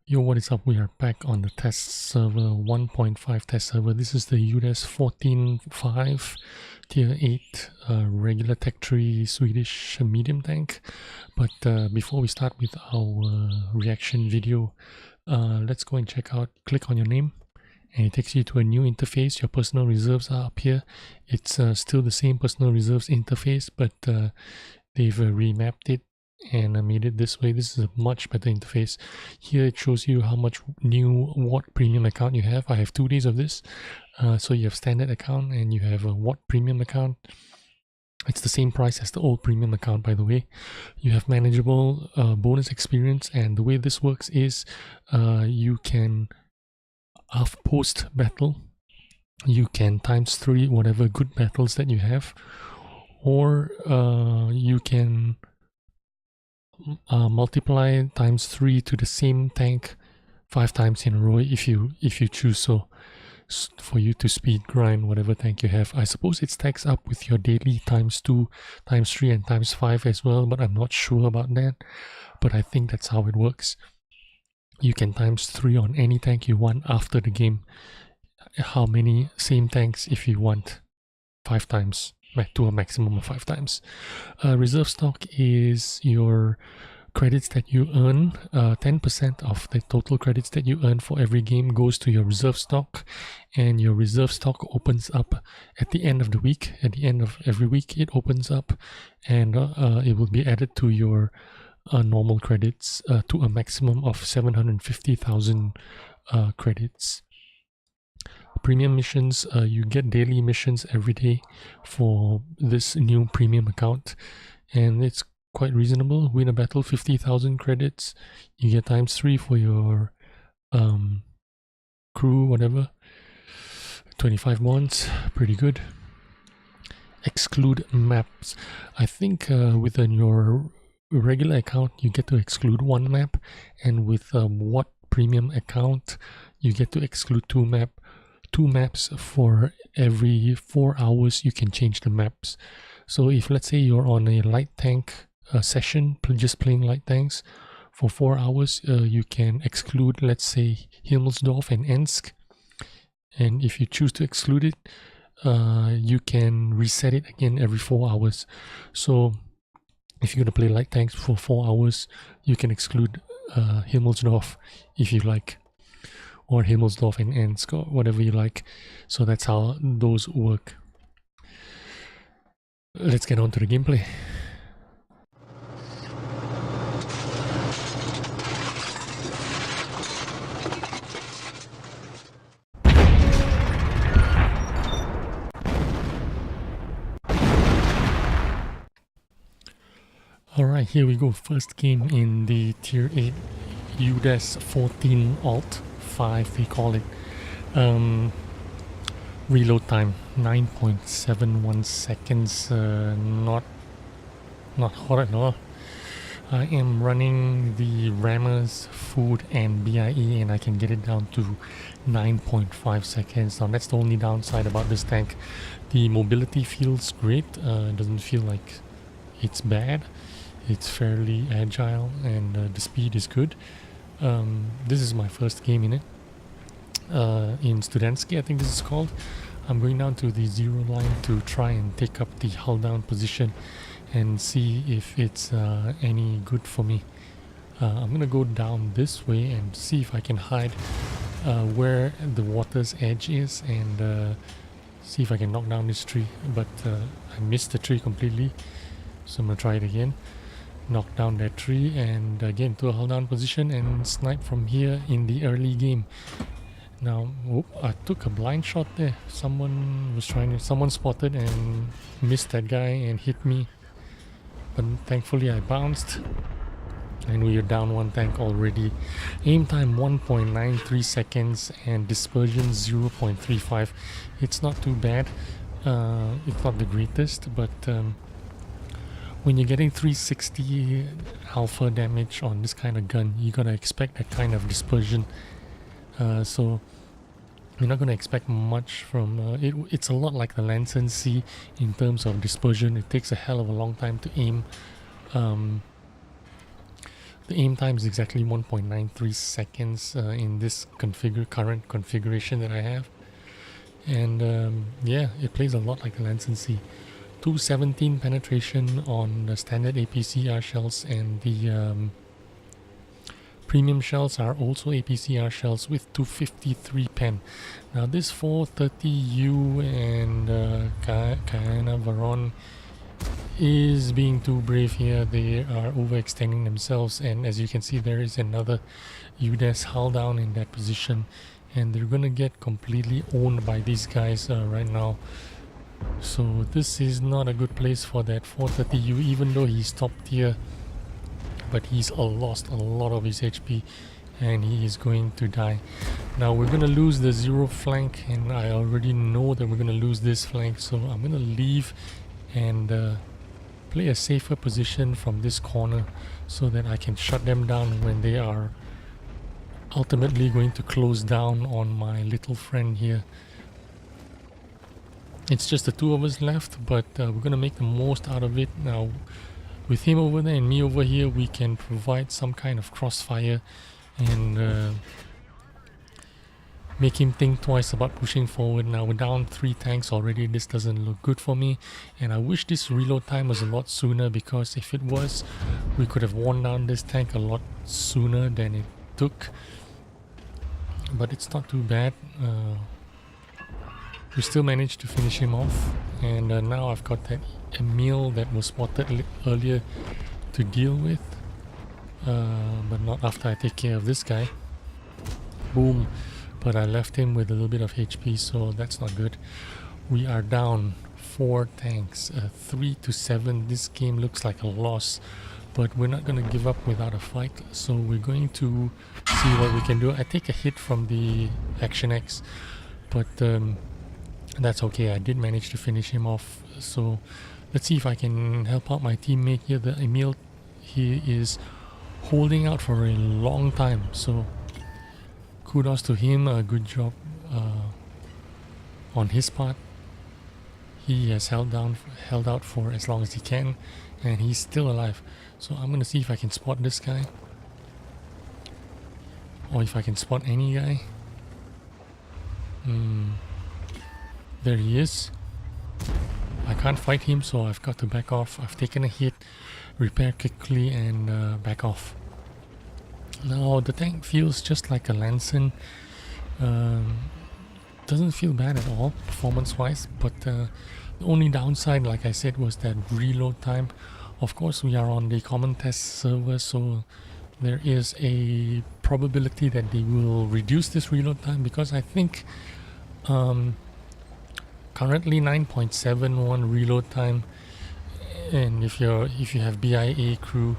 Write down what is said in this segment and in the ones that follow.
Yo, what is up? We are back on the test server 1.5 test server. This is the UDES 14.5 tier 8 regular tech tree Swedish medium tank. But before we start with our reaction video, let's go and check out. Click on your name and it takes you to a new interface. Your personal reserves are up here. It's still the same personal reserves interface, but they've remapped it and I made it this way. This is a much better interface. Here it shows you how much new Watt premium account you have. I have 2 days of this. So you have standard account and you have a Watt premium account. It's the same price as the old premium account, by the way. You have manageable bonus experience, and the way this works is you can, post battle, you can ×3 whatever good battles that you have, or you can multiply ×3 to the same tank 5 times in a row if you choose so, for you to speed grind whatever tank you have. I suppose it stacks up with your daily ×2, ×3 and ×5 as well, but I'm not sure about that. But I think that's how it works. You can ×3 on any tank you want after the game. How many same tanks if you want 5 times, to a maximum of 5 times. Reserve stock is your credits that you earn. 10% of the total credits that you earn for every game goes to your reserve stock, and your reserve stock opens up at the end of the week. At the end of every week it opens up, and it will be added to your normal credits to a maximum of 750,000 credits. Premium missions, you get daily missions every day for this new premium account, and it's quite reasonable. Win a battle, 50,000 credits. You get ×3 for your crew, whatever. 25 bonds, pretty good. Exclude maps. I think within your regular account you get to exclude 1 map, and with Watt premium account you get to exclude 2 maps. For every 4 hours you can change the maps. So if, let's say, you're on a light tank session, just playing light tanks for 4 hours, you can exclude, let's say, Himmelsdorf and Ensk, and if you choose to exclude it, you can reset it again every 4 hours. So if you're going to play light tanks for 4 hours, you can exclude Himmelsdorf if you like, or Himmelsdorf and Ensk, or whatever you like. So that's how those work. Let's get on to the gameplay. Alright, here we go. First game in the tier 8 UDES 14 Alt 5 we call it. Reload time 9.71 seconds. Not hot at all. I am running the rammers, food and BIE, and I can get it down to 9.5 seconds. Now that's the only downside about this tank. The mobility feels great. It doesn't feel like it's bad. It's fairly agile, and the speed is good. This is my first game in it. In Studenski, I think this is called. I'm going down to the 0 line to try and take up the hull down position and see if it's any good for me. I'm gonna go down this way and see if I can hide where the water's edge is, and see if I can knock down this tree. But I missed the tree completely, so I'm gonna try it again. Knock down that tree and again to a hull down position and snipe from here in the early game. Now, I took a blind shot there. Someone spotted and missed that guy and hit me, but thankfully I bounced and we are down 1 tank already. Aim time 1.93 seconds and dispersion 0.35. It's not too bad. It's not the greatest, but when you're getting 360 alpha damage on this kind of gun, you gotta expect that kind of dispersion. So you're not gonna expect much from it. It's a lot like the Lansen C in terms of dispersion. It takes a hell of a long time to aim The aim time is exactly 1.93 seconds in this current configuration that I have. And yeah, it plays a lot like the Lansen C. 217 penetration on the standard APCR shells, and the premium shells are also APCR shells with 253 pen. Now this 430U and Guyana Varon is being too brave here. They are overextending themselves, and as you can see, there is another UDES hull down in that position, and they're gonna get completely owned by these guys right now. So this is not a good place for that 430U, even though he's top tier, but he's lost a lot of his HP and he is going to die. Now we're gonna lose the 0 flank, and I already know that we're gonna lose this flank, so I'm gonna leave and play a safer position from this corner so that I can shut them down when they are ultimately going to close down on my little friend here. It's just the two of us left, but we're gonna make the most out of it. Now with him over there and me over here, we can provide some kind of crossfire and make him think twice about pushing forward. Now we're down 3 tanks already. This doesn't look good for me, and I wish this reload time was a lot sooner, because if it was, we could have worn down this tank a lot sooner than it took. But it's not too bad. We still managed to finish him off, and now I've got that Emil that was spotted earlier to deal with, but not after I take care of this guy. Boom. But I left him with a little bit of HP, so that's not good. We are down 4 tanks, 3 to 7. This game looks like a loss, but we're not going to give up without a fight, so we're going to see what we can do. I take a hit from the Action X, but that's okay. I did manage to finish him off, so let's see if I can help out my teammate here. The Emil, he is holding out for a long time, so kudos to him. A good job on his part. He has held out for as long as he can, and he's still alive. So I'm gonna see if I can spot this guy, or if I can spot any guy. There he is. I can't fight him, so I've got to back off. I've taken a hit, repair quickly, and back off. Now the tank feels just like a Lansen. Doesn't feel bad at all performance-wise, but the only downside, like I said, was that reload time. Of course, we are on the common test server, so there is a probability that they will reduce this reload time, because I think currently 9.71 reload time, and if you have BIA crew,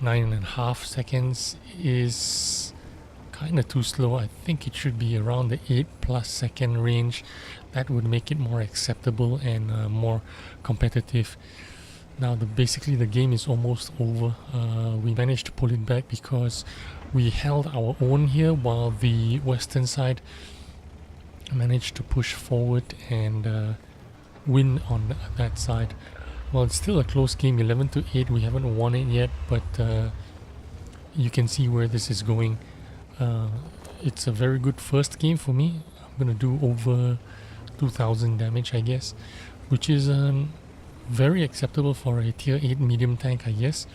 9.5 seconds is kind of too slow. I think it should be around the 8+ second range. That would make it more acceptable and more competitive. Now basically the game is almost over. We managed to pull it back because we held our own here, while the western side managed to push forward and win on that side. Well, it's still a close game, 11-8. We haven't won it yet, but you can see where this is going. It's a very good first game for me. I'm gonna do over 2000 damage, I guess, which is very acceptable for a tier 8 medium tank, I guess.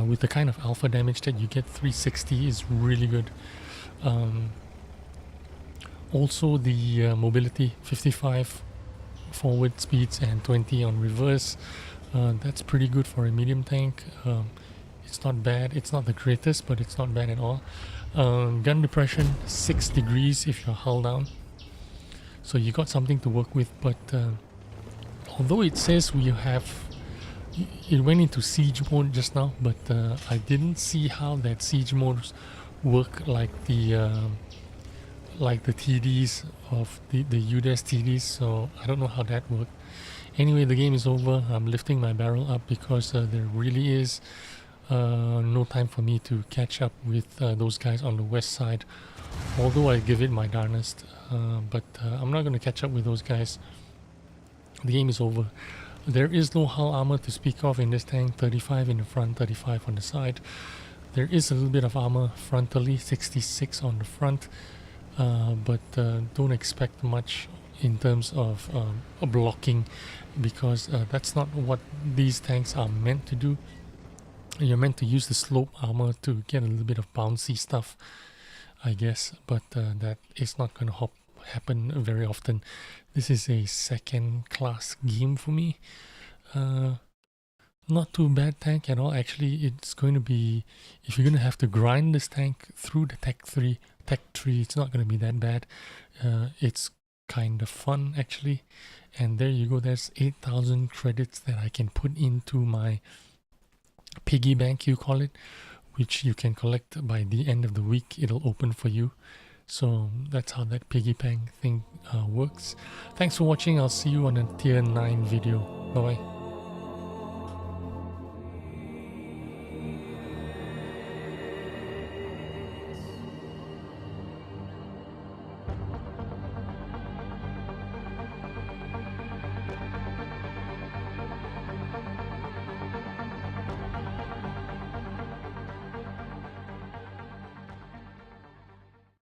With the kind of alpha damage that you get, 360 is really good. Also the mobility, 55 forward speeds and 20 on reverse. That's pretty good for a medium tank. It's not bad. It's not the greatest, but it's not bad at all. Gun depression, 6 degrees if you're hull down. So you got something to work with, but although it says we have... It went into siege mode just now, but I didn't see how that siege modes work like the TDs of the UDES TDs, so I don't know how that worked. Anyway, the game is over. I'm lifting my barrel up because there really is no time for me to catch up with those guys on the west side, although I give it my darnest, but I'm not going to catch up with those guys. The game is over. There is no hull armor to speak of in this tank. 35 in the front, 35 on the side. There is a little bit of armor frontally, 66 on the front, but don't expect much in terms of blocking, because that's not what these tanks are meant to do. You're meant to use the slope armor to get a little bit of bouncy stuff, I guess, but that is not going to happen very often. This is a second class game for me. Not too bad tank at all. Actually, it's going to be, if you're going to have to grind this tank through the tech tree, it's not going to be that bad. It's kind of fun actually. And there you go, there's 8,000 credits that I can put into my piggy bank, you call it, which you can collect by the end of the week. It'll open for you. So that's how that piggy bank thing works. Thanks for watching. I'll see you on a tier 9 video. Bye bye.